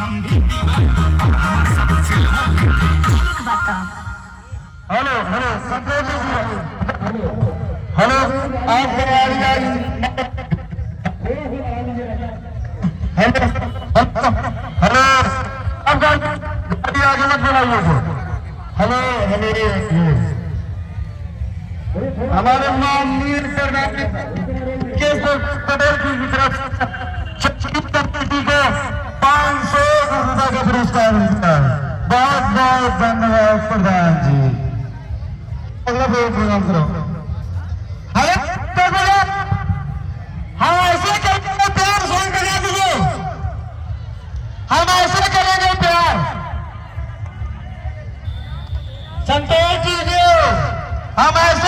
Hello hello Santosh ji, hello आप hello hello अब गाड़ी आगे मत बढ़ाइए। हेलो हेलो हमारे माननीय सरदार केशव पटेल जी की तरफ कमेटी को 500 रुपए का पुरस्कार मिलता है। बहुत बहुत धन्यवाद प्रधान जी। अगला प्रोग्राम करो। हम ऐसे करेंगे प्यार सॉन्ग बजा दीजिए। हम ऐसे करेंगे प्यार संतोष जी हम ऐसे